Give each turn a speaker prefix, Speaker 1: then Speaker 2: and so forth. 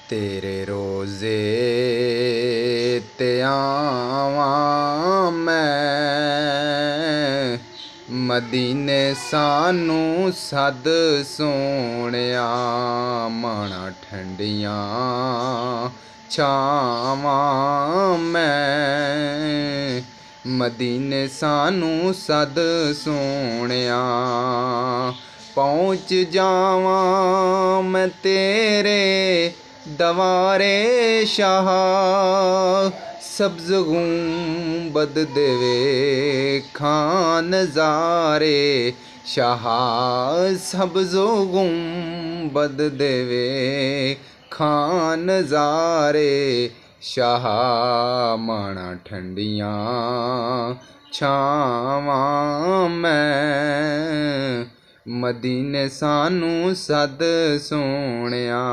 Speaker 1: तेरे रोज़े ते आवां मैं, मदीने सानू सद सोहणिया। माणा ठंडियां छावां मैं, मदीने सानू सद सोहणिया। पहुँच जावां मैं तेरे दवारे शाह, सब्ज़ गुंबद दे वेखां नज़ारे शाह, सब्ज़ गुंबद दे वेखां नज़ारे शाह। माणा ठंडियां छावां मैं, मदीने सानू सद सोहणिया।